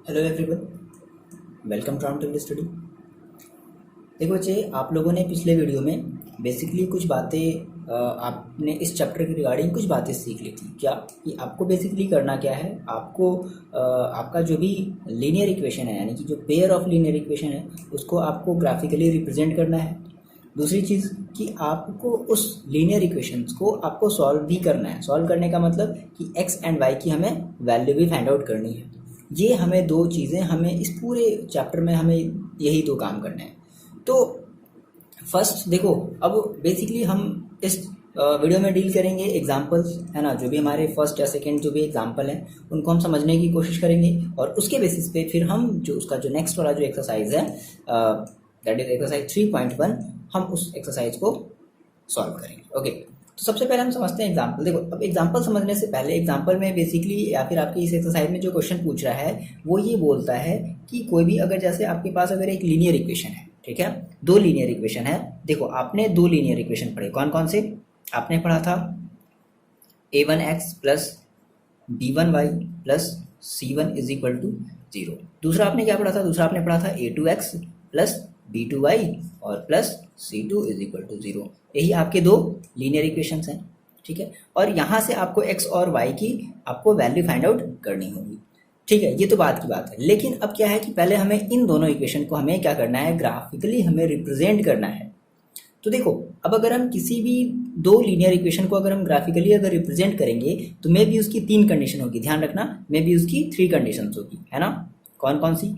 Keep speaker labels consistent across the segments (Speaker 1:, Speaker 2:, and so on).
Speaker 1: Hello everyone, welcome to English study. देखो बच्चे, आप लोगों ने पिछले वीडियो में बेसिकली कुछ बातें आपने इस चैप्टर के रिगार्डिंग कुछ बातें सीख ली थी। क्या कि आपको बेसिकली करना क्या है, आपको आपका जो भी लीनियर इक्वेशन है, यानी कि जो पेयर ऑफ लीनियर इक्वेशन है, उसको आपको ग्राफिकली रिप्रेजेंट करना है। दूसरी चीज़ कि आपको उस लीनियर इक्वेशंस को आपको सॉल्व भी करना है। सॉल्व करने का मतलब कि एक्स एंड वाई की हमें वैल्यू भी फाइंड आउट करनी है। ये हमें दो चीज़ें, हमें इस पूरे चैप्टर में हमें यही दो काम करने हैं। तो फर्स्ट देखो, अब बेसिकली हम इस वीडियो में डील करेंगे एग्जांपल्स, है ना। जो भी हमारे फर्स्ट या सेकंड जो भी एग्जांपल हैं उनको हम समझने की कोशिश करेंगे, और उसके बेसिस पे फिर हम जो उसका जो नेक्स्ट वाला जो एक्सरसाइज है, दैट इज एक्सरसाइज 3.1, हम उस एक्सरसाइज को सॉल्व करेंगे। ओके, तो सबसे पहले हम समझते हैं एग्जाम्पल। देखो, अब एग्जाम्पल समझने से पहले एग्जाम्पल में बेसिकली या फिर आपकी इस एक्सरसाइज में जो क्वेश्चन पूछ रहा है वो ये बोलता है कि कोई भी अगर जैसे आपके पास अगर एक लीनियर इक्वेशन है, ठीक है, दो लीनियर इक्वेशन है। देखो, आपने दो लीनियर इक्वेशन पढ़े, कौन कौन से आपने पढ़ा था? a1x plus b1y plus c1 is equal to 0। दूसरा आपने क्या पढ़ा था? दूसरा आपने पढ़ा था a2x प्लस b2y और plus c2 is equal to 0। यही आपके दो लीनियर इक्वेशंस हैं, ठीक है। और यहाँ से आपको x और y की आपको वैल्यू फाइंड आउट करनी होगी, ठीक है। ये तो बात की बात है, लेकिन अब क्या है कि पहले हमें इन दोनों इक्वेशन को हमें क्या करना है, ग्राफिकली हमें रिप्रेजेंट करना है। तो देखो, अब अगर हम किसी भी दो लीनियर इक्वेशन को अगर हम ग्राफिकली अगर रिप्रेजेंट करेंगे तो मे भी उसकी तीन कंडीशन होगी, ध्यान रखना, मे भी उसकी थ्री कंडीशन होगी, है ना। कौन कौन सी?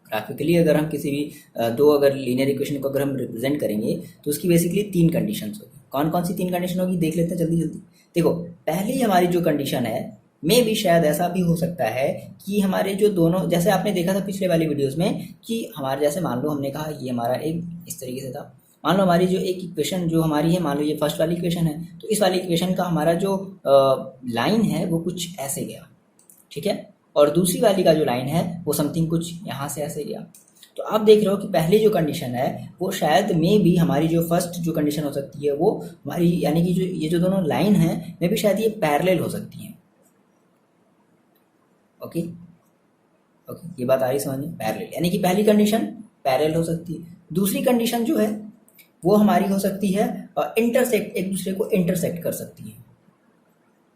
Speaker 1: ग्राफिकली अगर हम किसी भी दो अगर लीनियर इक्वेशन को अगर हम रिप्रेजेंट करेंगे तो उसकी बेसिकली तीन कंडीशंस होगी। कौन कौन सी तीन कंडीशन होगी देख लेते हैं जल्दी जल्दी। देखो, पहली हमारी जो कंडीशन है, मे भी शायद ऐसा भी हो सकता है कि हमारे जो दोनों, जैसे आपने देखा था पिछले वाली वीडियोस में कि हमारे जैसे मान लो हमने कहा ये हमारा एक इस तरीके से था। मान लो हमारी जो एक इक्वेशन जो हमारी है, मान लो ये फर्स्ट वाली इक्वेशन है, तो इस वाली इक्वेशन का हमारा जो लाइन है वो कुछ ऐसे गया, ठीक है। और दूसरी वाली का जो लाइन है वो समथिंग कुछ यहाँ से ऐसे गया। तो आप देख रहे हो कि पहली जो कंडीशन है वो शायद मे भी हमारी जो फर्स्ट जो कंडीशन हो सकती है वो हमारी, यानी कि जो ये जो दोनों लाइन है मे भी शायद ये पैरेलल हो सकती हैं। ओके ओके, ये बात आ रही समझ में? पैरेलल यानी कि पहली कंडीशन पैरेलल हो सकती है। दूसरी कंडीशन जो है वो हमारी हो सकती है इंटरसेक्ट, एक दूसरे को इंटरसेक्ट कर सकती है,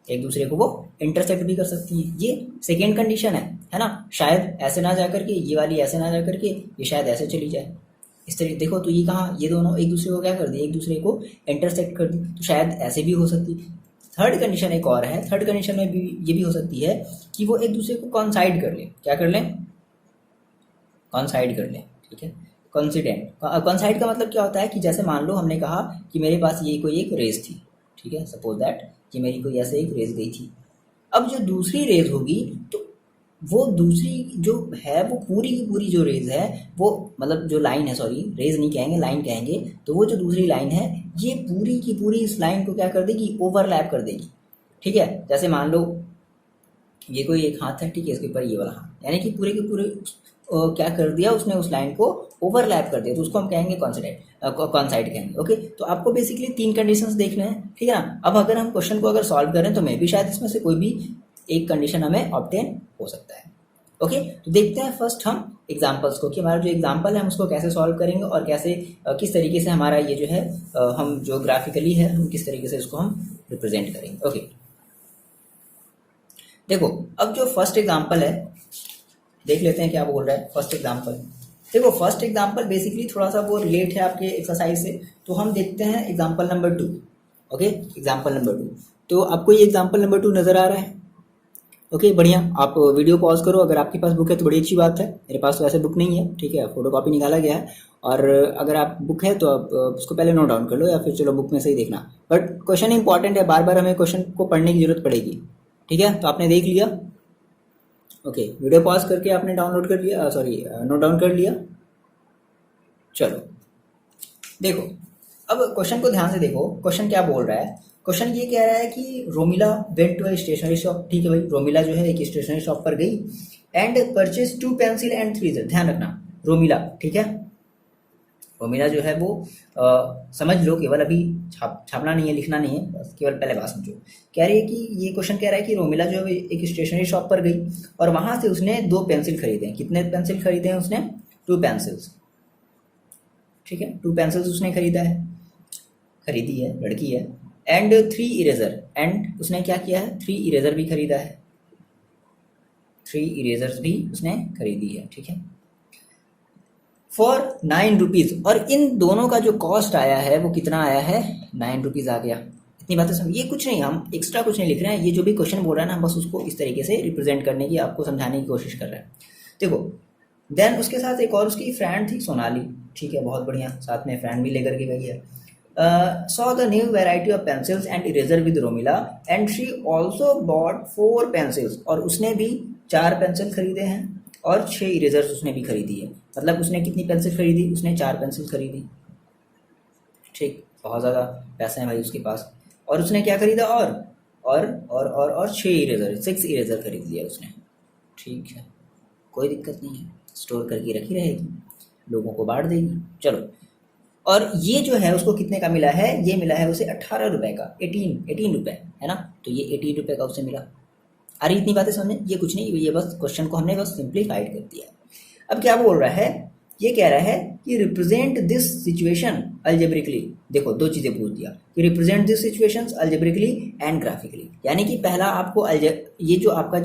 Speaker 1: एक दूसरे को वो इंटरसेक्ट भी कर सकती है। ये सेकेंड कंडीशन है ना। शायद ऐसे ना जा करके, ये वाली ऐसे ना जा करके ये शायद ऐसे चली जाए, इस तरीके। देखो तो ये कहाँ, ये दोनों एक दूसरे को क्या कर दिए, एक दूसरे को इंटरसेक्ट कर दी, तो शायद ऐसे भी हो सकती है। थर्ड कंडीशन एक और है, थर्ड कंडीशन में भी ये भी हो सकती है कि वो एक दूसरे को कॉन्साइड कर ले। क्या कर लें? कॉन्साइड कर लें, ठीक है। कॉन्सिडेंट, कॉन्साइड का मतलब क्या होता है कि जैसे मान लो हमने कहा कि मेरे पास ये कोई एक रेस थी, ठीक है, सपोज दैट कि मेरी कोई ऐसे एक रेस गई थी। अब जो दूसरी रेस होगी तो वो दूसरी जो है वो पूरी की पूरी जो रेस है वो, मतलब जो लाइन है, सॉरी रेस नहीं कहेंगे, लाइन कहेंगे, तो वो जो दूसरी लाइन है ये पूरी की पूरी इस लाइन को क्या कर देगी, ओवरलैप कर देगी, ठीक है। जैसे मान लो ये कोई एक हाथ है, ठीक है, इसके ऊपर ये वाला हाथ, यानी कि पूरे के पूरे क्या कर दिया उसने, उस लाइन को ओवरलैप कर दिया, तो उसको हम कहेंगे कॉन्साइड कहेंगे। ओके, तो आपको बेसिकली तीन कंडीशंस देखने हैं, ठीक है ना। अब अगर हम क्वेश्चन को अगर सॉल्व करें तो मे भी शायद इसमें से कोई भी एक कंडीशन हमें ऑब्टेन हो सकता है। ओके, तो देखते हैं फर्स्ट हम एग्जाम्पल्स को कि हमारा जो एग्जाम्पल है हम उसको कैसे सॉल्व करेंगे और कैसे किस तरीके से हमारा ये जो है हम जो ग्राफिकली है हम किस तरीके से इसको हम रिप्रेजेंट करेंगे। ओके, देखो, अब जो फर्स्ट एग्जाम्पल है देख लेते हैं क्या बोल रहा है फर्स्ट एग्जाम्पल। देखो, फर्स्ट एग्जाम्पल बेसिकली थोड़ा सा वो रिलेट है आपके एक्सरसाइज से, तो हम देखते हैं example number 2। Okay, example number 2, तो आपको ये एग्जाम्पल नंबर 2 नजर आ रहा है? ओके, बढ़िया। आप वीडियो पॉज करो, अगर आपके पास बुक है तो बड़ी अच्छी बात है, मेरे पास तो ऐसे बुक नहीं है, ठीक है, फोटो कॉपी निकाला गया है। और अगर आप बुक है तो आप उसको पहले नोट डाउन कर लो, या फिर चलो बुक में से ही देखना, बट क्वेश्चन इंपॉर्टेंट है, बार बार हमें क्वेश्चन को पढ़ने की जरूरत पड़ेगी, ठीक है। तो आपने देख लिया, ओके, वीडियो पॉज करके आपने डाउनलोड कर लिया, सॉरी नोट डाउन कर लिया। चलो देखो, अब क्वेश्चन को ध्यान से देखो, क्वेश्चन क्या बोल रहा है। क्वेश्चन ये कह रहा है कि Romila went to a stationery shop, ठीक है भाई, रोमिला जो है एक स्टेशनरी शॉप पर गई and purchase 2 pencil and 3 eraser. ध्यान रखना, रोमिला, ठीक है, रोमिला जो है वो समझ लो केवल अभी छापना नहीं है, लिखना नहीं है, बस केवल पहले बात समझो। कह रही है कि ये क्वेश्चन कह रहा है कि रोमिला जो है एक स्टेशनरी शॉप पर गई और वहाँ से उसने 2 पेंसिल खरीदे हैं। कितने पेंसिल खरीदे हैं उसने? 2 पेंसिल्स। ठीक है, 2 पेंसिल्स उसने खरीदी है, लड़की है। एंड 3 इरेजर, एंड उसने क्या किया है? 3 इरेजर भी खरीदा है, 3 इरेजर्स भी उसने खरीदी है। ठीक है, फॉर 9 रुपीज़, और इन दोनों का जो कॉस्ट आया है वो कितना आया है? 9 रुपीज़ आ गया। इतनी बातें समझ, ये कुछ नहीं, हम एक्स्ट्रा कुछ नहीं लिख रहे हैं, ये जो भी क्वेश्चन बोल रहा है ना, हम बस उसको इस तरीके से रिप्रेजेंट करने की, आपको समझाने की कोशिश कर रहे हैं। देखो, देन उसके साथ एक और उसकी फ्रेंड थी, सोनाली। ठीक है, बहुत बढ़िया, साथ में फ्रेंड भी लेकर के गई है। Saw the new variety of pencils and eraser with Romila and she also bought 4 pencils, और उसने भी 4 पेंसिल खरीदे हैं और 6 इरेजर्स उसने भी खरीदी है। मतलब उसने कितनी पेंसिल खरीदी? उसने 4 पेंसिल खरीदी। ठीक, बहुत ज़्यादा पैसे हैं भाई उसके पास। और उसने क्या खरीदा? और 6 इरेजर, 6 इरेजर खरीद लिया उसने। ठीक है, कोई दिक्कत नहीं है, स्टोर करके रखी रहेगी, लोगों को बांट देगी। चलो, और ये जो है उसको कितने का मिला है? ये मिला है उसे 18 रुपये का, 18 रुपये, है ना। तो ये 18 रुपये का उसे मिला। अरे इतनी बातें समझे, ये कुछ नहीं, ये बस क्वेश्चन को हमने बस सिंप्लीफाइड कर दिया। अब क्या बोल रहा है? ये कह रहा है कि रिप्रेजेंट दिस सिचुएशन अल्जेब्रिकली। देखो, 2 चीज़ें पूछ दिया कि represent this situations algebraically and graphically, यानी कि पहला आपको ये जो आपका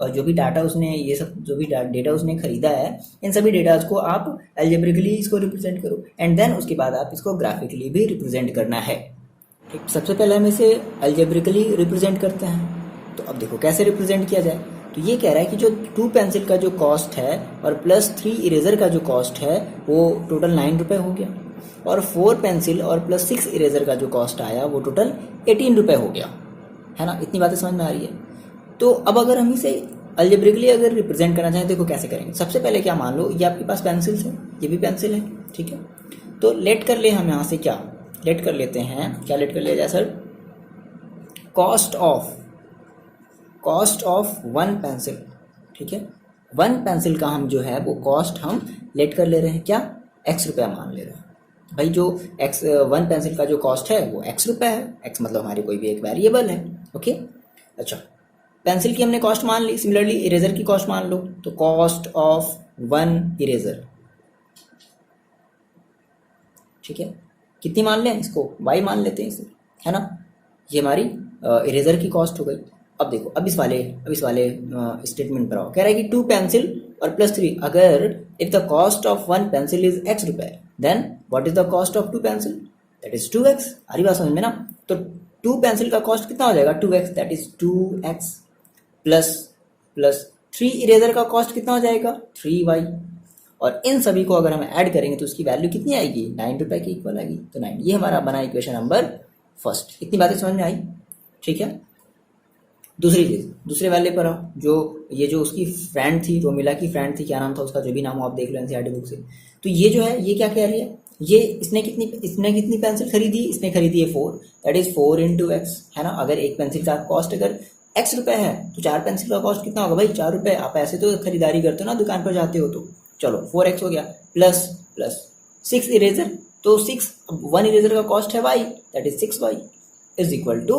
Speaker 1: जो भी डाटा उसने, ये सब जो भी डेटा उसने खरीदा है, इन सभी डेटाज को आप अल्जेब्रिकली इसको रिप्रेजेंट करो, एंड देन उसके बाद आप इसको ग्राफिकली भी रिप्रेजेंट करना है। ठीक, सबसे पहले हम इसे अल्जेब्रिकली रिप्रेजेंट करते हैं। तो अब देखो कैसे रिप्रेजेंट किया जाए। तो ये कह रहा है कि जो 2 पेंसिल का जो कॉस्ट है और प्लस 3 इरेजर का जो कॉस्ट है वो टोटल 9 रुपये हो गया, और 4 पेंसिल और प्लस 6 इरेजर का जो कॉस्ट आया वो टोटल 18 रुपये हो गया, है ना। इतनी बातें समझ में आ रही है। तो अब अगर हम इसे अल्जेब्रिकली अगर रिप्रेजेंट करना चाहें, देखो कैसे करेंगे। सबसे पहले क्या, मान लो ये आपके पास पेंसिल्स है, ये भी पेंसिल है। ठीक है, तो लेट कर ले हम यहाँ से, क्या लेट कर लेते हैं, क्या लेट कर लिया जाए सर? Cost of 1 pencil. ठीक है, 1 पेंसिल का हम जो है वो कॉस्ट हम लेट कर ले रहे हैं, क्या? x रुपया मान ले रहे हैं भाई। जो 1 पेंसिल का जो कॉस्ट है वो x रुपया है। x मतलब हमारी कोई भी एक वेरिएबल है। ओके, अच्छा, पेंसिल की हमने कॉस्ट मान ली। सिमिलरली इरेजर की कॉस्ट मान लो, तो कॉस्ट ऑफ 1 इरेजर। ठीक है, कितनी मान लें इसको? y मान लेते हैं इसे, है ना। ये हमारी इरेजर की कॉस्ट हो गई। अब देखो, अब इस वाले स्टेटमेंट पर आओ। कह रहा है कि 2 पेंसिल और प्लस 3, अगर if the cost of 1 pencil is x रुपए, then what is the cost of 2 pencil? That is 2x। आ रही बात समझ में ना। तो 2 पेंसिल का कॉस्ट कितना हो जाएगा? 2x, that is 2x plus 3 eraser का कॉस्ट कितना हो जाएगा? 3y। और इन सभी को अगर हम ऐड करेंगे तो उसकी वैल्यू कितनी आएगी? 9 रुपये की इक्वल आएगी। तो 9, ये हमारा बना इक्वेशन नंबर फर्स्ट। इतनी बातें समझ में आई? ठीक है, दूसरी चीज़, दूसरे वाले पर आओ। ये जो उसकी फ्रेंड थी, रोमिला की फ्रेंड थी, क्या नाम था उसका, जो भी नाम हो आप देख लो एनसीईआरटी बुक से। तो ये जो है, ये क्या कह रही है? ये इसने कितनी पेंसिल खरीदी? इसने खरीदी है 4, दैट इज 4 × x, है ना। अगर एक पेंसिल का कॉस्ट अगर x रुपये है तो 4 पेंसिल का कॉस्ट कितना होगा भाई? 4 रुपये। आप ऐसे तो खरीदारी करते हो ना, दुकान पर जाते हो तो। चलो 4x हो गया, प्लस 6 इरेजर, तो 1 इरेजर का कॉस्ट है y, that is 6y is equal to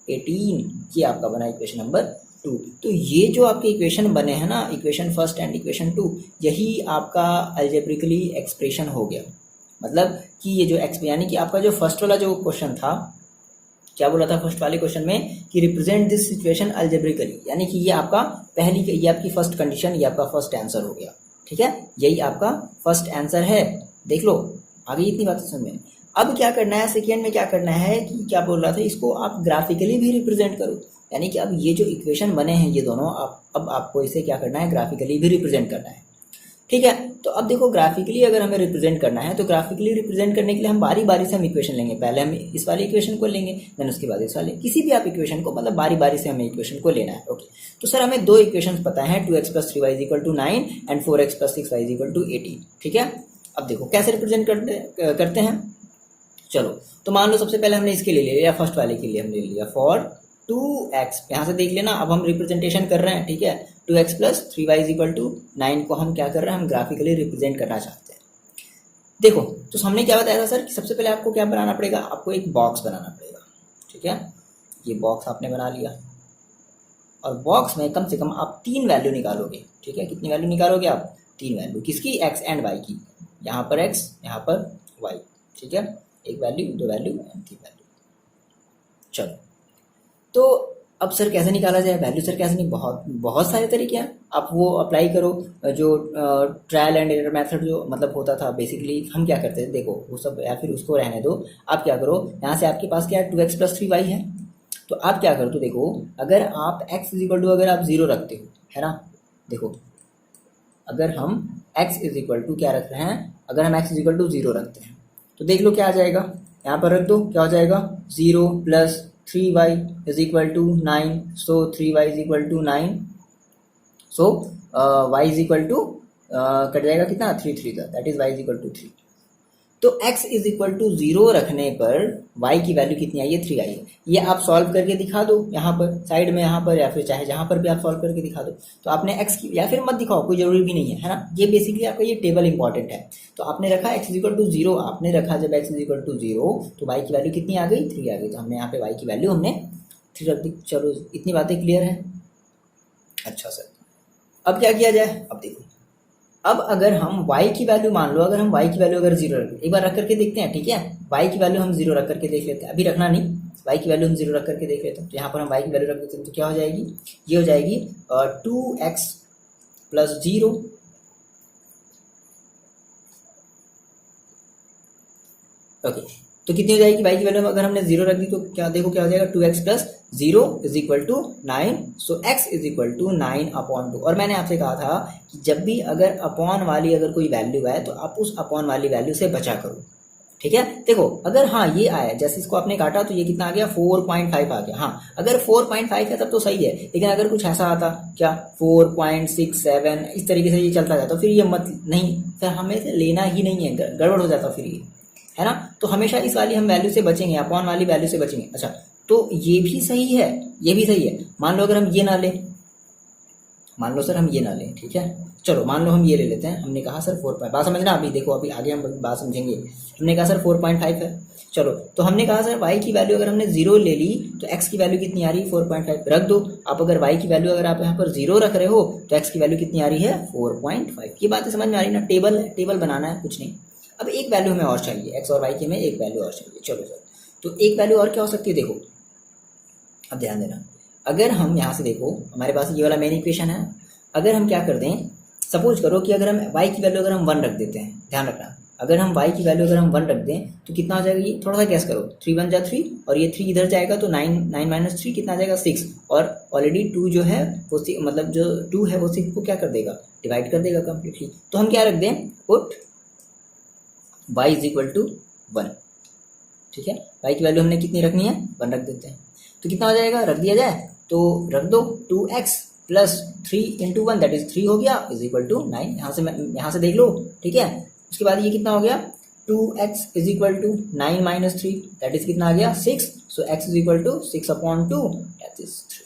Speaker 1: 18। ये आपका बना इक्वेशन नंबर 2। तो ये जो आपके इक्वेशन बने हैं ना, इक्वेशन फर्स्ट एंड इक्वेशन 2, यही आपका अल्जेब्रिकली एक्सप्रेशन हो गया। मतलब कि ये जो यानी कि आपका जो फर्स्ट वाला जो क्वेश्चन था, क्या बोला था फर्स्ट वाले क्वेश्चन में कि रिप्रेजेंट दिस सिचुएशन अल्जेब्रिकली, यानी कि ये आपका ये आपकी फर्स्ट कंडीशन, ये आपका फर्स्ट आंसर हो गया। ठीक है, यही आपका फर्स्ट आंसर है। देख लो, आगे इतनी बातें समझ में। अब क्या करना है, सेकेंड में क्या करना है कि क्या बोल रहा था, इसको आप ग्राफिकली भी रिप्रेजेंट करो। यानी कि अब ये जो इक्वेशन बने हैं ये दोनों, अब आपको इसे क्या करना है, ग्राफिकली भी रिप्रेजेंट करना है। ठीक है, तो अब देखो ग्राफिकली अगर हमें रिप्रेजेंट करना है तो ग्राफिकली रिप्रेजेंट करने के लिए हम बारी बारी से हम इक्वेशन लेंगे। पहले हम इस वाले इक्वेशन को लेंगे, देन उसके बाद इस वाले, किसी भी आप इक्वेशन को, मतलब बारी बारी से हमें इक्वेशन को लेना है। ओके, तो सर हमें 2 इक्वेशन पता है, 2x + 3y = 9 and 4x + 6y = 18। ठीक है, अब देखो कैसे रिप्रेजेंट करते हैं। चलो, तो मान लो सबसे पहले हमने इसके लिए ले लिया, फर्स्ट वाले के लिए हमने ले लिया फॉर 2x। यहाँ से देख लेना, अब हम रिप्रेजेंटेशन कर रहे हैं। ठीक है, 2x + 3y = 9 को हम क्या कर रहे हैं, हम ग्राफिकली रिप्रेजेंट करना चाहते हैं। देखो, तो हमने क्या बताया था सर कि सबसे पहले आपको क्या बनाना पड़ेगा, आपको एक बॉक्स बनाना पड़ेगा, ठीक है। ये बॉक्स आपने बना लिया और बॉक्स में कम से कम आप 3 वैल्यू निकालोगे, ठीक है। कितनी वैल्यू निकालोगे आप, 3 वैल्यू, किसकी, एक्स एंड वाई की। यहाँ पर एक्स, यहाँ पर वाई, ठीक है। एक वैल्यू, 2 वैल्यू एंड 3 वैल्यू। चलो, तो अब सर कैसे निकाला जाए वैल्यू, सर कैसे नहीं, बहुत बहुत सारे तरीके हैं, आप वो अप्लाई करो। जो ट्रायल एंड एरर मेथड जो मतलब होता था, बेसिकली हम क्या करते थे, देखो वो सब या फिर उसको रहने दो। आप क्या करो, यहाँ से आपके पास क्या है, 2x+3y है। तो आप क्या करो, तो देखो अगर आप x इजिकल टू अगर आप 0 रखते हो, है ना, देखो अगर हम x इजिकल टू क्या रख रहे हैं, अगर हम x इजिकल टू 0 रखते हैं तो देख लो क्या आ जाएगा, यहाँ पर रख दो, क्या हो जाएगा, 0 + 3y is equal to 9, so 3y is equal to 9, so y is equal to cut जाएगा कितना, 3 3 that is y is equal to 3। तो x इज इक्वल टू 0 रखने पर y की वैल्यू कितनी आई है, 3 आई है। ये आप सॉल्व करके दिखा दो यहाँ पर साइड में, यहाँ पर या फिर चाहे जहाँ पर भी आप सॉल्व करके दिखा दो। तो आपने x की, या फिर मत दिखाओ, कोई जरूरी भी नहीं है ना, ये बेसिकली आपका ये टेबल इंपॉर्टेंट है। तो आपने रखा x इज इक्वल टू 0, आपने रखा जब x इज इक्वल टू 0 तो y की वैल्यू कितनी आ गई, 3 आ गई। तो हमने यहाँ पे y की वैल्यू हमने 3 रख दी। चलो इतनी बातें क्लियर है। अच्छा सर, अब क्या किया जाए, अब देखो, अब अगर हम y की वैल्यू, मान लो अगर हम y की वैल्यू अगर 0 रख, एक बार रख करके देखते हैं, ठीक है। y की वैल्यू हम 0 रख करके देख लेते हैं, अभी रखना नहीं, y की वैल्यू हम 0 रख करके देख लेते हैं। तो यहाँ पर हम y की वैल्यू रख देते हैं, तो क्या हो जाएगी, ये हो जाएगी 2x+0, ओके। तो कितनी हो जाएगी y की वैल्यू, अगर हमने 0 रख दी तो क्या, देखो क्या हो जाएगा, 2x+0 is equal to 9, so x is equal to 9/2। और मैंने आपसे कहा था कि जब भी अगर अपॉन वाली अगर कोई वैल्यू है तो आप उस अपॉन वाली वैल्यू से बचा करो, ठीक है। देखो अगर हाँ ये आया, जैसे इसको आपने काटा तो ये कितना आ गया, 4.5 आ गया। हाँ अगर 4.5 है तब तो सही है, लेकिन अगर कुछ ऐसा आता क्या, 4.67 इस तरीके से ये चलता जाता, फिर ये मत नहीं, फिर हमें से लेना ही नहीं है, गड़बड़ हो जाता फिर ये, है ना। तो हमेशा इस वाली हम वैल्यू से बचेंगे, अपॉन वाली वैल्यू से बचेंगे। अच्छा, तो ये भी सही है, ये भी सही है। मान लो अगर हम ये ना लें, मान लो सर हम ये ना लें, ठीक है, चलो मान लो हम ये ले लेते हैं। हमने कहा सर 4, बात समझना, अभी देखो अभी आगे हम बात समझेंगे। हमने कहा सर 4.5 है, चलो तो हमने कहा सर y की वैल्यू अगर हमने 0 ले ली तो x की वैल्यू कितनी आ रही है, 4.5 रख दो। आप अगर y की वैल्यू अगर आप यहाँ पर 0 रख रहे हो तो x की वैल्यू कितनी आ रही है, 4.5। ये बातें समझ में आ रही ना, टेबल बनाना है, कुछ नहीं। अब एक वैल्यू हमें और चाहिए, x और y की हमें एक वैल्यू और चाहिए। चलो सर, तो एक वैल्यू और क्या हो सकती है, देखो अब ध्यान देना, अगर हम यहाँ से देखो हमारे पास ये वाला मेन इक्वेशन है, अगर हम क्या कर दें, सपोज करो कि अगर हम y की वैल्यू अगर हम 1 रख देते हैं, ध्यान रखना, अगर हम y की वैल्यू अगर हम 1 रख दें तो कितना आ जाएगा, ये थोड़ा सा गैस करो, 3 1 जा 3 और ये 3 इधर जाएगा तो 9 - 3 कितना आ जाएगा, 6। और ऑलरेडी 2 जो है वो मतलब जो 2 है वो 6 को क्या कर देगा, डिवाइड कर देगा कम्प्लीटली। तो हम क्या रख दें, put y is equal to 1, ठीक है। y की वैल्यू हमने कितनी रखनी है, 1 रख देते हैं। तो कितना हो जाएगा, रख दिया जाए तो रख दो, 2x + 3 × 1 दैट इज 3 हो गया, इज इक्वल टू 9। यहाँ से देख लो, ठीक है। उसके बाद ये कितना हो गया, 2x is equal to 9 - 3 that is कितना आ गया, 6, so x is equal to 6/2 that is 3।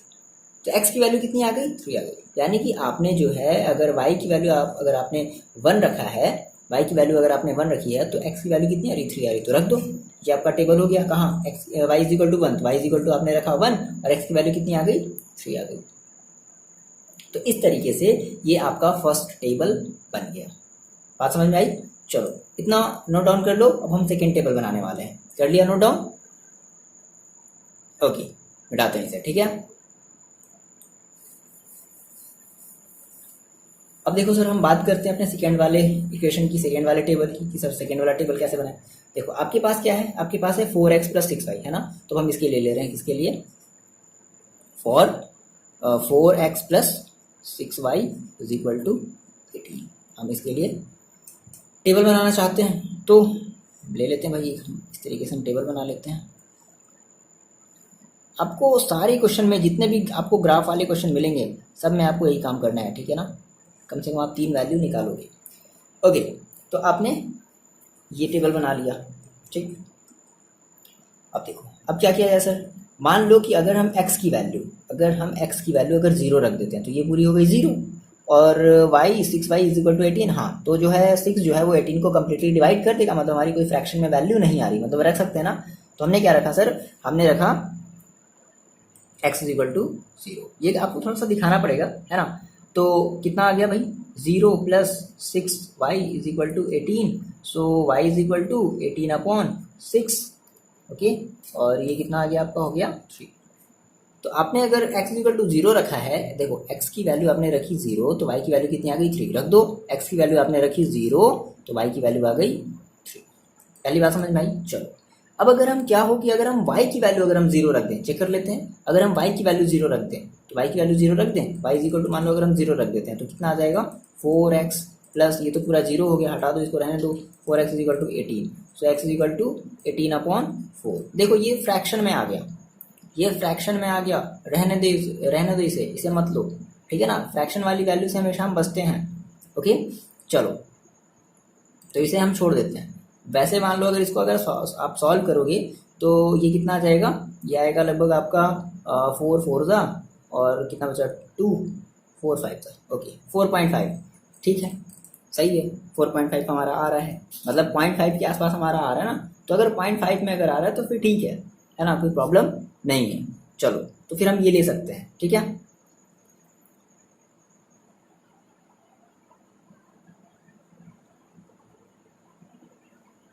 Speaker 1: तो x की वैल्यू कितनी आ गई, 3 आ गई। यानी कि आपने जो है अगर y की वैल्यू अगर आपने 1 रखा है, y की वैल्यू अगर आपने 1 रखी है तो x की वैल्यू कितनी आ रही, 3 आ रही, तो रख दो। ये आपका टेबल हो गया, कहाँ, y इज इक्वल टू 1, तो y इज इक्वल टू आपने रखा 1 और x की वैल्यू कितनी आ गई, 3 आ गई। तो इस तरीके से ये आपका फर्स्ट टेबल बन गया। बात समझ में आई। चलो इतना नोट डाउन कर लो, अब हम सेकेंड टेबल बनाने वाले हैं। कर लिया नोट डाउन, ओके, मिटाते हैं इसे, ठीक है। अब देखो सर, हम बात करते हैं अपने सेकेंड वाले इक्वेशन की, सेकेंड वाले टेबल की, कि सर सेकेंड वाला टेबल कैसे बनाए। देखो आपके पास क्या है, आपके पास है 4x + 6y, है ना। तो हम इसके लिए ले रहे हैं, किसके लिए, for 4x + 6y is equal to 18। हम इसके लिए टेबल बनाना चाहते हैं तो ले लेते हैं भाई, इस तरीके से हम टेबल बना लेते हैं। आपको सारे क्वेश्चन में जितने भी आपको ग्राफ वाले क्वेश्चन मिलेंगे सब में आपको यही काम करना है, ठीक है ना। कम से कम आप 3 वैल्यू निकालोगे, ओके। तो आपने ये टेबल बना लिया, ठीक। अब देखो अब क्या किया जाए सर, मान लो कि अगर हम x की वैल्यू अगर 0 रख देते हैं तो ये पूरी हो गई 0, और y 6y is equal to 18, हाँ तो जो है 6 जो है वो 18 को कम्प्लीटली डिवाइड कर देगा, मतलब हमारी कोई फ्रैक्शन में वैल्यू नहीं आ रही, मतलब रख सकते हैं ना। तो हमने क्या रखा सर, हमने रखा x इज इक्वल टू 0। ये आपको थोड़ा सा दिखाना पड़ेगा, है ना। तो कितना आ गया भाई, 0 plus 6y is equal to 18, so y is equal to 18/6, okay. और ये कितना आ गया आपका, हो गया 3। तो आपने अगर x इक्वल टू 0 रखा है, देखो x की वैल्यू आपने रखी 0 तो y की वैल्यू कितनी आ गई 3, रख दो। x की वैल्यू आपने रखी 0 तो y की वैल्यू आ गई 3। पहली बात समझ में आई। चलो अब अगर हम क्या हो कि अगर हम y की वैल्यू अगर हम 0 रख दें, चेक कर लेते हैं। अगर हम y की वैल्यू 0 रख दें तो y की वैल्यू 0 रख दें, y इज इक्वल टू मान लो अगर हम 0 रख देते हैं तो कितना आ जाएगा 4x प्लस, ये तो पूरा 0 हो गया, हटा दो इसको, रहने दो, 4x is equal to 18, so x is equal to 18/4। देखो ये फ्रैक्शन में आ गया, ये फ्रैक्शन में आ गया, रहने दो इसे मत लो, ठीक है ना। फ्रैक्शन वाली वैल्यू से हमेशा हम बचते हैं, ओके। चलो तो इसे हम छोड़ देते हैं। वैसे मान लो अगर इसको अगर आप सॉल्व करोगे तो ये कितना आ जाएगा, ये आएगा लगभग आपका 4 ज़ा और कितना बचा 2 4 5 ज़ा, ओके 4.5, ठीक है, सही है। 4.5 हमारा आ रहा है, मतलब 0.5 के आसपास हमारा आ रहा है ना। तो अगर 0.5 में अगर आ रहा है तो फिर ठीक है ना, कोई प्रॉब्लम नहीं है। चलो तो फिर हम ये ले सकते हैं, ठीक है।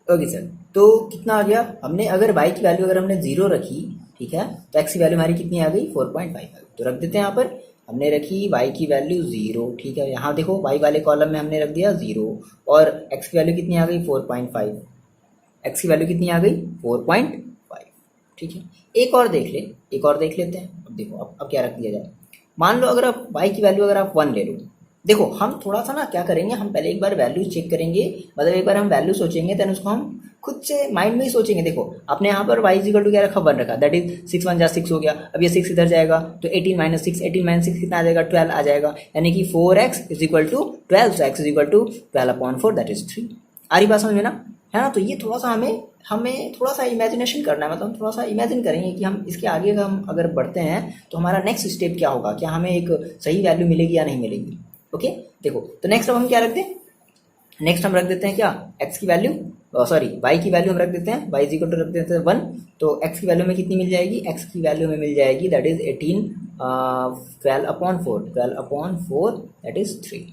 Speaker 1: ओके सर, तो कितना आ गया, हमने अगर y की वैल्यू अगर हमने 0 रखी, ठीक है, तो x की वैल्यू हमारी कितनी आ गई 4.5, तो रख देते हैं यहाँ पर। हमने रखी y की वैल्यू 0, ठीक है, यहाँ देखो y वाले कॉलम में हमने रख दिया 0 और x की वैल्यू कितनी आ गई 4.5, x की वैल्यू कितनी आ गई 4.5, ठीक है। एक और देख लेते हैं। अब देखो अब क्या रख दिया जाए। मान लो अगर आप y की वैल्यू अगर आप 1 ले लो, देखो हम थोड़ा सा ना क्या करेंगे, हम पहले एक बार वैल्यू चेक करेंगे, मतलब एक बार हम वैल्यू सोचेंगे, देन उसको हम खुद से माइंड में ही सोचेंगे। देखो आपने यहाँ पर y इक्वल टू क्या रखा 1 रखा, दैट इज 6 1 जा 6 हो गया। अब ये 6 इधर जाएगा तो 18 - 6 कितना आ जाएगा 12 आ जाएगा, यानी कि 4x is equal to 12, so x is equal to 12/4 that is 3। आ रही बात समझ में ना, है ना। तो ये थोड़ा सा हमें थोड़ा सा इमेजिनेशन करना है, मतलब हम थोड़ा सा इमेजिन करेंगे कि हम इसके आगे हम अगर बढ़ते हैं तो हमारा नेक्स्ट स्टेप क्या होगा, क्या हमें एक सही वैल्यू मिलेगी या नहीं मिलेगी, ओके। देखो तो नेक्स्ट अब हम क्या रखते हैं, नेक्स्ट हम रख देते हैं क्या, x की वैल्यू y की वैल्यू हम रख देते हैं, y इज इक्वल टू रख देते हैं 1, तो x की वैल्यू में कितनी मिल जाएगी, x की वैल्यू में मिल जाएगी दैट इज 18 12/4 दैट इज 3।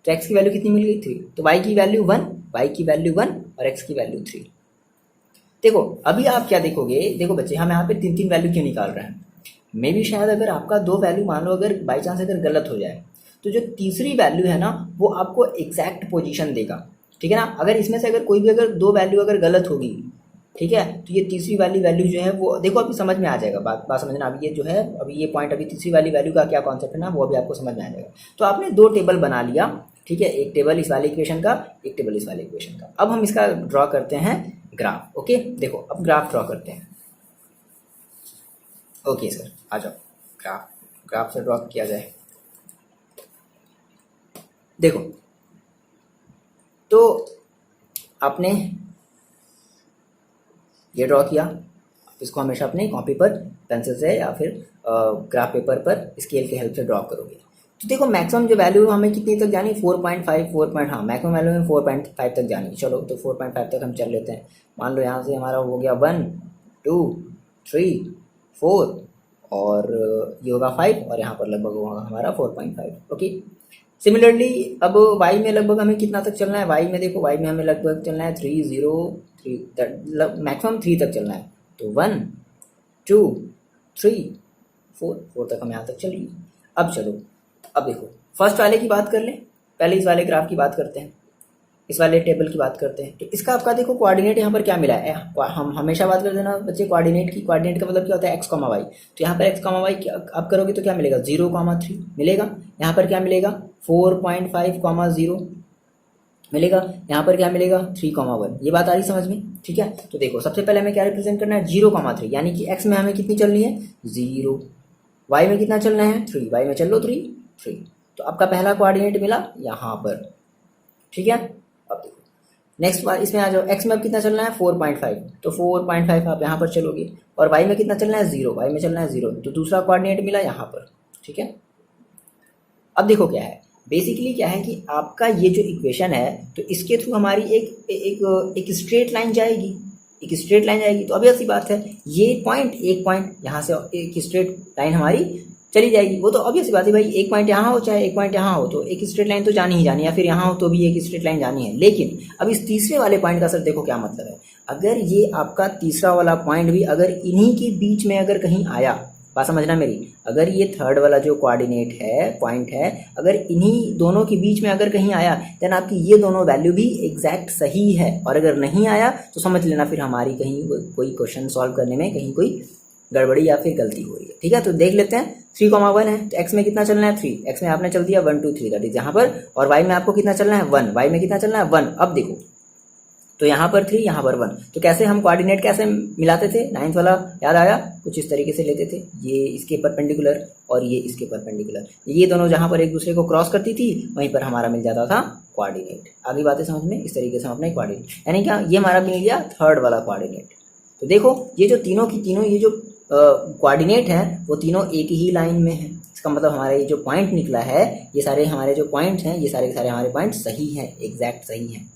Speaker 1: तो x की वैल्यू कितनी मिल गई 3, तो y की वैल्यू 1, y की वैल्यू 1 और x की वैल्यू 3। देखो अभी आप क्या देखोगे, देखो बच्चे हम यहाँ पे 3 वैल्यू क्यों निकाल रहे हैं, मे भी शायद अगर आपका 2 वैल्यू मान लो अगर बाई चांस अगर गलत हो जाए तो जो तीसरी वैल्यू है ना वो आपको एग्जैक्ट पोजीशन देगा, ठीक है ना। अगर इसमें से अगर कोई भी अगर 2 वैल्यू अगर गलत होगी, ठीक है, तो ये तीसरी वाली वैल्यू जो है वो देखो अभी समझ में आ जाएगा, बात समझना। अभी ये जो है अभी ये पॉइंट अभी तीसरी वाली वैल्यू का क्या कॉन्सेप्ट है ना वो अभी आपको समझ में आ जाएगा। तो आपने 2 टेबल बना लिया, ठीक है, एक टेबल इस वाले इक्वेशन का, एक टेबल इस वाले इक्वेशन का। अब हम इसका ड्रॉ करते हैं ग्राफ, ओके। देखो अब ग्राफ ड्रॉ करते हैं, ओके सर आ जाओ, ग्राफ से ड्रॉ किया जाए। देखो तो आपने ये ड्रॉ किया, आप इसको हमेशा अपने कॉपी पर पेंसिल से या फिर ग्राफ पेपर पर स्केल के हेल्प से ड्रॉ करोगे। तो देखो मैक्सिमम जो वैल्यू हमें कितनी तक जानी, 4.5 हाँ मैक्सिमम वैल्यू में 4.5 तक जानी। चलो तो 4.5 तक हम चल लेते हैं। मान लो यहाँ से हमारा हो गया 1 2 3 4 और ये होगा 5 और यहाँ पर लगभग होगा हमारा 4.5, ओके। सिमिलरली अब y में लगभग हमें कितना तक चलना है, y में देखो y में हमें लगभग चलना है 3 0 3 मैक्सिमम 3 तक चलना है। तो 1 2 3 4 तक हम यहाँ तक चलिए। अब चलो अब देखो फर्स्ट वाले की बात कर लें, पहले इस वाले ग्राफ की बात करते हैं, इस वाले टेबल की बात करते हैं। तो इसका आपका देखो कोऑर्डिनेट यहाँ पर क्या मिला है, हम हमेशा बात करते हैं ना बच्चे कोऑर्डिनेट की। कोऑर्डिनेट का मतलब क्या होता है x, y। तो यहाँ पर x, y आप करोगे तो क्या मिलेगा 0, 3 मिलेगा। यहाँ पर क्या मिलेगा 4.5, 0 मिलेगा। यहाँ पर क्या मिलेगा 3, 1। ये बात आ रही समझ में, ठीक है। तो देखो सबसे पहले हमें क्या रिप्रेजेंट करना है 0, 3, यानी कि x में हमें कितनी चलनी है 0, y में कितना चलना है 3, y में चल लो 3। तो आपका पहला कोऑर्डिनेट मिला यहाँ पर, ठीक है। अब देखो नेक्स्ट बार इसमें आ जाओ, x में अब कितना चलना है 4.5, तो 4.5 आप यहाँ पर चलोगे और y में कितना चलना है 0, y में चलना है 0, तो दूसरा कोऑर्डिनेट मिला यहाँ पर, ठीक है। अब देखो क्या है, बेसिकली क्या है कि आपका ये जो इक्वेशन है, तो इसके थ्रू हमारी एक स्ट्रेट लाइन जाएगी, एक स्ट्रेट लाइन जाएगी। तो obvious सी बात है, ये एक पॉइंट यहाँ से एक स्ट्रेट लाइन हमारी चली जाएगी। वो तो obvious सी बात है भाई, एक पॉइंट यहाँ हो चाहे एक पॉइंट यहाँ हो, तो एक स्ट्रेट लाइन तो जानी ही जानी है, या फिर यहाँ हो तो भी एक स्ट्रेट लाइन जानी है। लेकिन अब इस तीसरे वाले पॉइंट का सर देखो क्या मतलब है, अगर ये आपका तीसरा वाला पॉइंट भी अगर इन्हीं के बीच में अगर कहीं आया, बात समझना मेरी, अगर ये थर्ड वाला जो कोऑर्डिनेट है, पॉइंट है, अगर इन्हीं दोनों के बीच में अगर कहीं आया, देन आपकी ये दोनों वैल्यू भी एग्जैक्ट सही है। और अगर नहीं आया तो समझ लेना फिर हमारी कहीं कोई क्वेश्चन सॉल्व करने में कहीं कोई गड़बड़ी या फिर गलती हो रही है। ठीक है, तो देख लेते हैं 3,1 है, तो एक्स में कितना चलना है 3, एक्स में आपने चल दिया 1 2 3, दैट इज यहाँ पर, और वाई में आपको कितना चलना है 1, वाई में कितना चलना है 1। अब देखो, तो यहाँ पर 3, यहाँ पर 1, तो कैसे हम कोऑर्डिनेट कैसे मिलाते थे, 9th वाला याद आया, कुछ इस तरीके से लेते थे, ये इसके परपेंडिकुलर और ये इसके परपेंडिकुलर, ये दोनों जहाँ पर एक दूसरे को क्रॉस करती थी वहीं पर हमारा मिल जाता था कोऑर्डिनेट। आगे बातें समझ में, इस तरीके से हम अपने कोऑर्डिनेट, यानी क्या, ये हमारा मिल गया थर्ड वाला कोऑर्डिनेट। तो देखो ये जो तीनों की तीनों ये जो कोऑर्डिनेट है वो तीनों एक ही लाइन में है। इसका मतलब हमारा ये जो पॉइंट निकला है, ये सारे हमारे जो पॉइंट्स हैं, ये सारे के सारे हमारे पॉइंट सही हैं, एग्जैक्ट सही हैं,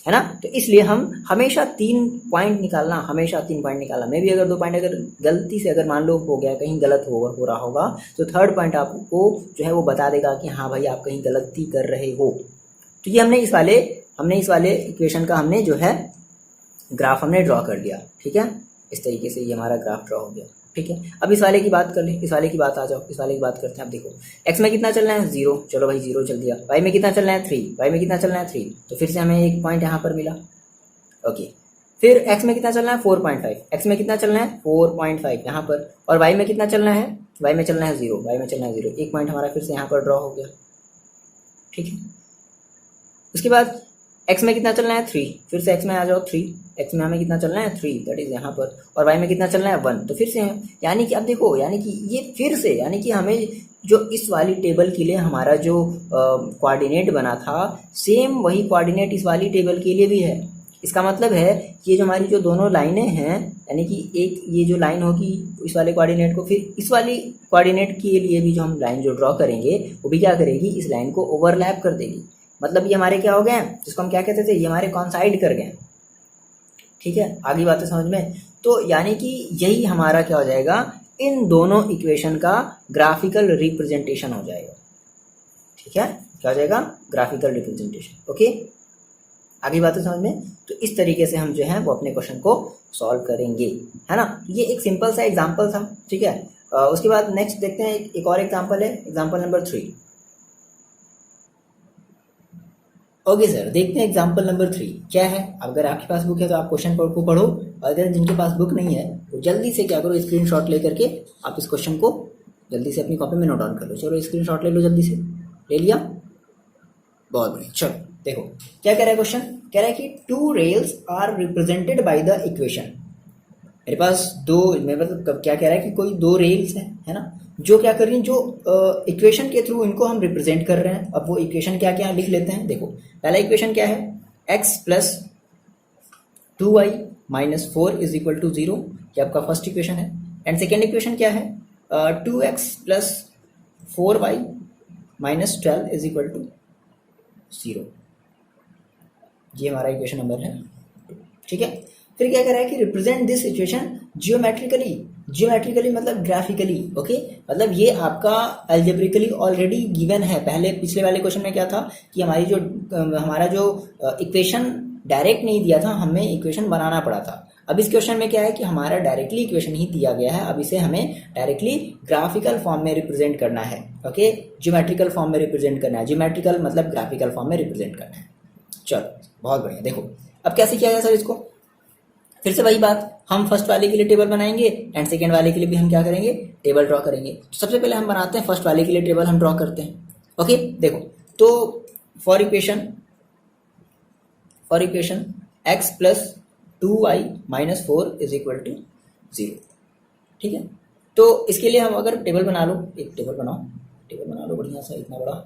Speaker 1: है ना। तो इसलिए हम हमेशा 3 पॉइंट निकालना, हमेशा 3 पॉइंट निकालना। मे भी अगर 2 पॉइंट अगर गलती से अगर मान लो हो गया, कहीं गलत हो रहा होगा, तो थर्ड पॉइंट आपको जो है वो बता देगा कि हाँ भाई आप कहीं गलती कर रहे हो। तो ये हमने इस वाले इक्वेशन का हमने जो है ग्राफ हमने ड्रॉ कर लिया। ठीक है, इस तरीके से ये हमारा ग्राफ ड्रॉ हो गया। ठीक है, अब इस वाले की बात कर लें, इस वाले की बात आ जाओ, इस वाले की बात करते हैं। अब देखो x में कितना चलना है 0, चलो भाई 0 चल दिया। y में कितना चलना है 3, y में कितना चलना है 3, तो फिर से हमें एक पॉइंट यहाँ पर मिला। ओके, फिर x में कितना चलना है 4.5, x में कितना चलना है 4.5 यहाँ पर, और y में कितना चलना है, y में चलना है 0, y में चलना है 0, एक पॉइंट हमारा फिर से यहाँ पर ड्रॉ हो गया। ठीक है, उसके बाद x में कितना चलना है 3, फिर से x में आ जाओ 3, x में हमें कितना चलना है 3, दैट इज यहाँ पर, और y में कितना चलना है 1, तो फिर से है। यानी कि अब देखो, यानी कि ये फिर से, यानी कि हमें जो इस वाली टेबल के लिए हमारा जो कोऑर्डिनेट बना था, सेम वही कोऑर्डिनेट इस वाली टेबल के लिए भी है। इसका मतलब है ये जो हमारी जो दोनों लाइनें हैं, यानी कि एक ये जो लाइन होगी इस वाले कोऑर्डिनेट को, फिर इस वाली कोऑर्डिनेट के लिए भी जो हम लाइन जो ड्रॉ करेंगे वो भी क्या करेगी, इस लाइन को ओवरलैप कर देगी। मतलब ये हमारे क्या हो गए, जिसको हम क्या कहते थे, ये हमारे कॉन्साइड कर गए। ठीक है, आगे बातें समझ में। तो यानी कि यही हमारा क्या हो जाएगा, इन दोनों इक्वेशन का ग्राफिकल रिप्रेजेंटेशन हो जाएगा। ठीक है, क्या हो जाएगा, ग्राफिकल रिप्रेजेंटेशन। ओके, आगे बातें समझ में। तो इस तरीके से हम जो है वो अपने क्वेश्चन को सॉल्व करेंगे, है ना। ये एक सिंपल सा एग्जाम्पल था। ठीक है, उसके बाद नेक्स्ट देखते हैं, एक और एग्जाम्पल है, एग्जाम्पल नंबर 3। ओके सर, देखते हैं एग्जाम्पल नंबर 3 क्या है। अगर आपके पास बुक है तो आप क्वेश्चन को पढ़ो, और अगर जिनके पास बुक नहीं है तो जल्दी से क्या करो, स्क्रीनशॉट ले करके आप इस क्वेश्चन को जल्दी से अपनी कॉपी में नोट डाउन कर लो। चलो स्क्रीनशॉट ले लो, जल्दी से ले लिया, बहुत बढ़िया। चलो देखो क्या कह रहा है क्वेश्चन, कह रहा है कि 2 rails are represented by the equation. मेरे पास मेरे मतलब क्या कह रहा है कि कोई 2 रेल्स है ना, जो क्या कर रही हैं, जो इक्वेशन के थ्रू इनको हम रिप्रेजेंट कर रहे हैं। अब वो इक्वेशन क्या क्या लिख लेते हैं। देखो पहला इक्वेशन क्या है, x plus 2y minus 4 is equal to 0, ये आपका फर्स्ट इक्वेशन है। एंड सेकेंड इक्वेशन क्या है, 2x plus 4y minus 12 is equal to 0, ये हमारा इक्वेशन नंबर है। ठीक है, फिर क्या कर रहा है कि रिप्रेजेंट दिस सिचुएशन जियोमेट्रिकली मतलब ग्राफिकली। ओके, मतलब ये आपका एल्जेब्रिकली ऑलरेडी गिवन है। पहले पिछले वाले क्वेश्चन में क्या था कि हमारा जो इक्वेशन डायरेक्ट नहीं दिया था, हमें इक्वेशन बनाना पड़ा था। अब इस क्वेश्चन में क्या है कि हमारा डायरेक्टली इक्वेशन ही दिया गया है, अब इसे हमें डायरेक्टली ग्राफिकल फॉर्म में रिप्रेजेंट करना है। ओके, ज्योमेट्रिकल फॉर्म में रिप्रेजेंट करना है, ज्योमेट्रिकल मतलब ग्राफिकल फॉर्म में रिप्रेजेंट करना है। चलो बहुत बढ़िया। देखो अब कैसे किया जाए सर इसको, फिर से वही बात, हम फर्स्ट वाले के लिए टेबल बनाएंगे एंड सेकेंड वाले के लिए भी हम क्या करेंगे, टेबल ड्रॉ करेंगे। तो सबसे पहले हम बनाते हैं फर्स्ट वाले के लिए टेबल हम ड्रॉ करते हैं। ओके, देखो तो for equation x plus 2y minus 4 is equal to 0। ठीक है, तो इसके लिए हम अगर टेबल बना लो, एक टेबल बना लो बढ़िया सा, इतना बड़ा,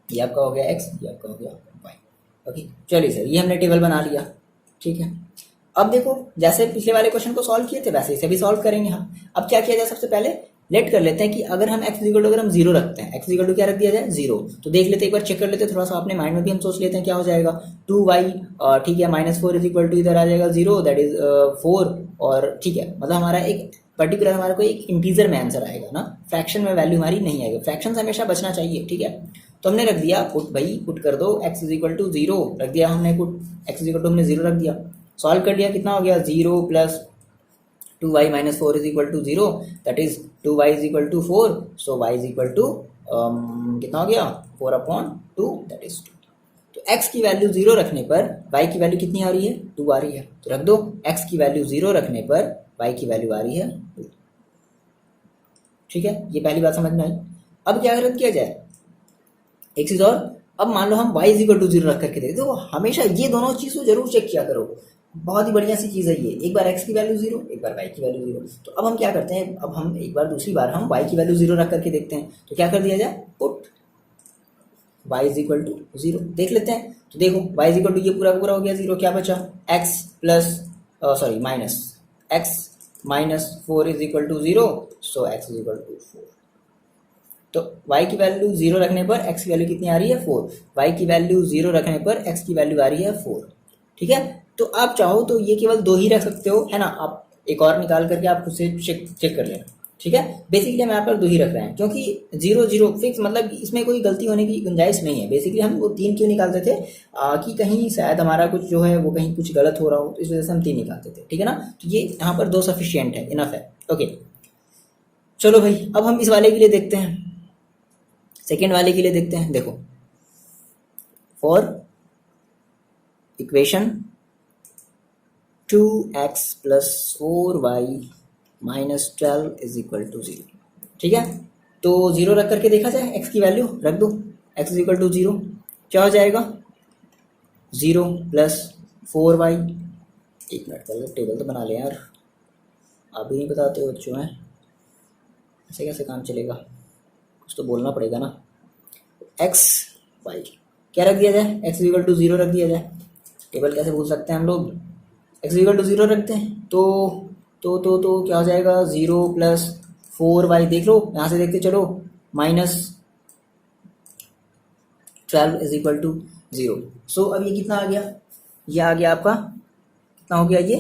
Speaker 1: ये आपका हो गया x, ये आपका हो गया y। ओके चलिए सर, ये हमने टेबल बना लिया। ठीक है, अब देखो जैसे पिछले वाले क्वेश्चन को सॉल्व किए थे वैसे इसे भी सॉल्व करेंगे हम। अब क्या किया जाए, सबसे पहले लेट कर लेते हैं कि अगर हम x इक्वल टू अगर हम जीरो रखते हैं, x इक्वल टू क्या रख दिया जाए, जीरो, तो देख लेते हैं, एक बार चेक कर लेते हैं, थोड़ा सा अपने माइंड में भी हम सोच लेते हैं क्या हो जाएगा। 2y, ठीक है, -4 इज इक्वल टू इधर आ जाएगा जीरो, दैट इज 4, और ठीक है, मतलब हमारा एक पर्टिकुलर हमारा कोई एक इंटीजर में आंसर आएगा ना, फ्रैक्शन में वैल्यू हमारी नहीं आएगी, फ्रैक्शन से हमेशा बचना चाहिए, ठीक है। तो हमने रख दिया पुट, भाई पुट कर दो x is equal to zero, रख दिया हमने put, x is equal to हमने जीरो रख दिया, सॉल्व कर दिया, कितना हो गया, zero plus 2y minus 4 is equal to 0, that is 2y is equal to 4, so y is equal to कितना हो गया, 4 upon 2, that is 2। तो x की वैल्यू 0 रखने पर y की वैल्यू कितनी आ रही है, 2 आ रही है, तो रख दो x की वैल्यू 0 रखने पर y की वैल्यू आ रही है 2, ठीक है, ये पहली बात समझ में आई। अब क्या गलत किया जाए, एक चीज और, अब मान लो हम y इज इक्वल टू 0 रख करके देखते, तो हमेशा ये दोनों चीज को जरूर चेक किया करो, बहुत ही बढ़िया सी चीज़ है ये, एक बार x की वैल्यू 0, एक बार y की वैल्यू 0। तो अब हम क्या करते हैं, अब हम एक बार दूसरी बार हम y की वैल्यू 0 रख करके देखते हैं, तो क्या कर दिया जाए, put y is equal to 0, देख लेते हैं, तो देखो y इज इक्वल टू ये पूरा पूरा हो गया 0, क्या बचा, x plus sorry minus x minus 4 is equal to 0, so x is equal to 4। तो y की वैल्यू 0 रखने पर x की वैल्यू कितनी आ रही है, 4, y की वैल्यू 0 रखने पर x की वैल्यू आ रही है 4, ठीक है। तो आप चाहो तो ये केवल 2 ही रख सकते हो, है ना, आप एक और निकाल करके आप खुद से चेक कर लेना, ठीक है। बेसिकली हम यहाँ पर 2 ही रख रहे हैं, क्योंकि 0 0 फिक्स, मतलब इसमें कोई गलती होने की गुंजाइश नहीं है। बेसिकली हम वो 3 क्यों निकालते थे, कि कहीं शायद हमारा कुछ जो है वो कहीं कुछ गलत हो रहा हो, तो इस वजह से हम 3 निकालते थे, ठीक है ना। तो ये यहाँ पर 2 सफिशियंट है, इनफ है, ओके। चलो भाई, अब हम इस वाले के लिए देखते हैं, सेकेंड वाले के लिए देखते हैं। देखो, for equation 2x plus 4y minus 12 is equal to 0, ठीक है। तो 0 रख करके देखा जाए, x की वैल्यू रख दो, x इज इक्वल टू 0, क्या हो जाएगा, 0 प्लस 4y, एक मिनट पहले टेबल तो बना ले यार, आप भी नहीं बताते हो बच्चों हैं, ऐसे कैसे काम चलेगा, कुछ तो बोलना पड़ेगा ना। x y क्या रख दिया जाए, x इज इक्वल टू 0 रख दिया जाए, टेबल कैसे भूल सकते हैं हम लोग, x इक्वल टू 0 रखते हैं, तो क्या हो जाएगा, 0 प्लस 4y, देख लो यहाँ से देखते चलो, माइनस 12 इज इक्वल टू 0। सो अब ये कितना आ गया, ये आ गया आपका, कितना हो गया ये,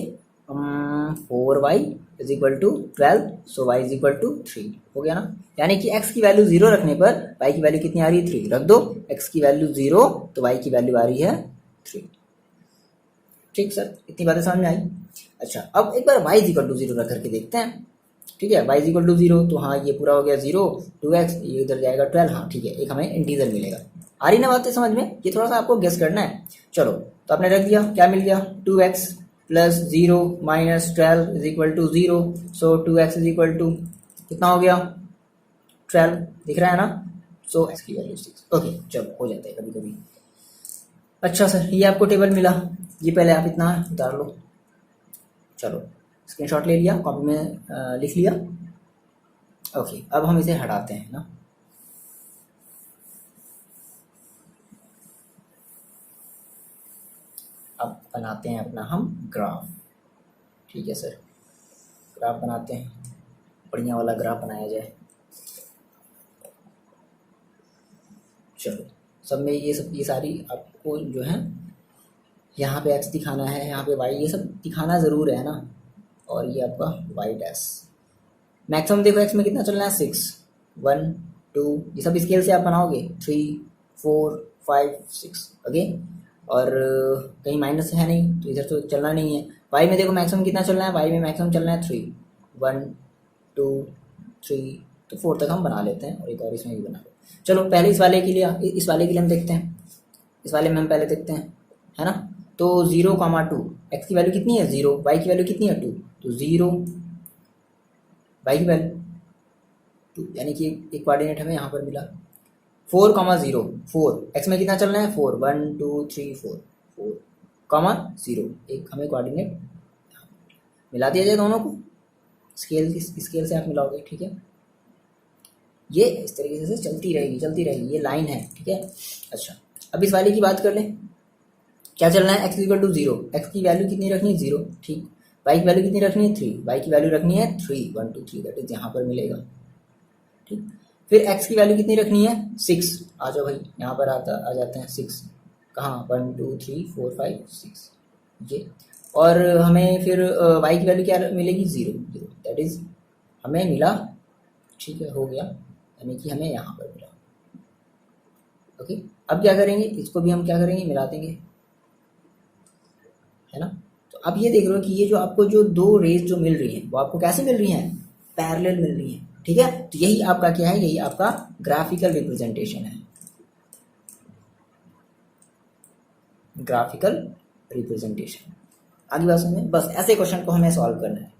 Speaker 1: 4y is equal to 12, so y is equal to 3 हो गया ना। यानी कि x की वैल्यू 0 रखने पर y की वैल्यू कितनी आ रही है, 3, रख दो x की वैल्यू 0, तो y की वैल्यू आ रही है 3, ठीक सर, इतनी बातें समझ में आई। अच्छा, अब एक बार y इज इक्वल टू 0 रख करके देखते हैं, ठीक है, y इज इक्वल टू 0, तो हाँ ये पूरा हो गया 0, 2x, ये इधर जाएगा 12, हाँ ठीक है, एक हमें इंटीजर मिलेगा। आ रही ना बातें समझ में, ये थोड़ा सा आपको गेस करना है। चलो, तो आपने रख दिया, क्या मिल गया, 2x plus 0 minus 12 is equal to 0, so 2x is equal to कितना हो गया, 12, दिख रहा है ना, सो x की वैल्यू 6, ओके। चलो, हो जाता है कभी कभी। अच्छा सर, ये आपको टेबल मिला, ये पहले आप इतना उतार लो, चलो स्क्रीनशॉट ले लिया, कॉपी में लिख लिया, ओके। अब हम इसे हटाते हैं ना, अब बनाते हैं अपना हम ग्राफ, ठीक है सर, ग्राफ बनाते हैं, बढ़िया वाला ग्राफ बनाया जाए। चलो, सब में ये सारी आपको जो है, यहाँ पे x दिखाना है, यहाँ पे y, ये सब दिखाना ज़रूर है ना, और ये आपका y डैश, मैक्सिमम देखो x में कितना चलना है, 6, 1 2, ये सब स्केल से आप बनाओगे, 3 4 5 6, ओके। और कहीं माइनस है नहीं, तो इधर तो चलना नहीं है। y में देखो मैक्सिमम कितना चलना है, y में मैक्सिमम चलना है 3, 1 2 3, तो 4 तक हम बना लेते हैं, और एक और इसमें भी बना लो। चलो, पहले इस वाले के लिए हम देखते हैं, इस वाले में हम पहले देखते हैं, है ना। तो 0, 2, x की वैल्यू कितनी है, 0, y की वैल्यू कितनी है, 2, तो 0, y की वैल्यू 2, यानी कि एक कोऑर्डिनेट हमें यहाँ पर मिला। 4, 0, 4, x में कितना चलना है, 4, 1 2 3 4, 4, 0, एक हमें कोऑर्डिनेट मिला दिया जाए, दोनों को स्केल से आप मिलाओगे, ठीक है। ये इस तरीके से चलती रहेगी, ये लाइन है, ठीक है। अच्छा, अब इस वाले की बात कर लें, क्या चलना है, x इक्वल टू 0, x की वैल्यू कितनी रखनी है 0, ठीक। y की वैल्यू कितनी रखनी है 3, y की वैल्यू रखनी है 3, 1 2 3, दैट इज यहाँ पर मिलेगा, ठीक। फिर x की वैल्यू कितनी रखनी है 6, आ जाओ भाई यहाँ पर आ जाते हैं 6, कहाँ 1 2 3 4 5 6, ये। और हमें फिर y की वैल्यू क्या मिलेगी 0 0, दैट इज हमें मिला, ठीक है, हो गया, यानी कि हमें यहाँ पर मिला, ओके। अब क्या करेंगे, इसको भी हम क्या करेंगे, मिला देंगे, है ना। तो अब ये देख रहे हो कि ये जो आपको जो दो रेज जो मिल रही है वो आपको कैसे मिल रही हैं, पैरेलल मिल रही हैं, ठीक है। तो यही आपका क्या है, यही आपका ग्राफिकल रिप्रेजेंटेशन है, ग्राफिकल रिप्रेजेंटेशन। आगे बात समझे, बस ऐसे क्वेश्चन को हमें सॉल्व करना है,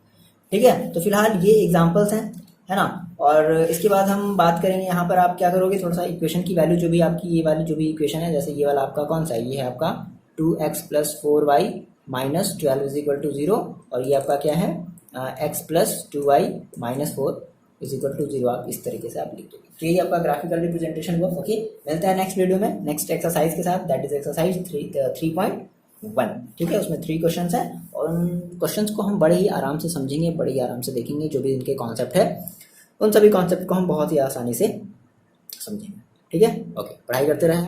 Speaker 1: ठीक है। तो फिलहाल ये एग्जांपल्स हैं, है ना। और इसके बाद हम बात करेंगे, यहाँ पर आप क्या करोगे, थोड़ा सा इक्वेशन की वैल्यू जो भी आपकी ये वाली जो भी इक्वेशन है, जैसे ये वाला आपका कौन सा है, ये है आपका 2x + 4y - 12 = 0, और ये आपका क्या है x + 2y - 4 = 0, आप इस तरीके से आप लिख दोगे। तो यही आपका ग्राफिकल रिप्रेजेंटेशन हुआ, ओके। मिलता है नेक्स्ट वीडियो में नेक्स्ट एक्सरसाइज के साथ, दैट इज एक्सरसाइज 3.1, ठीक है। उसमें 3 क्वेश्चंस हैं, और उन क्वेश्चंस को हम बड़े ही आराम से समझेंगे, बड़े ही आराम से देखेंगे, जो भी इनके कॉन्सेप्ट है उन सभी कॉन्सेप्ट को हम बहुत ही आसानी से समझेंगे, ठीक है, ओके। पढ़ाई करते रहें।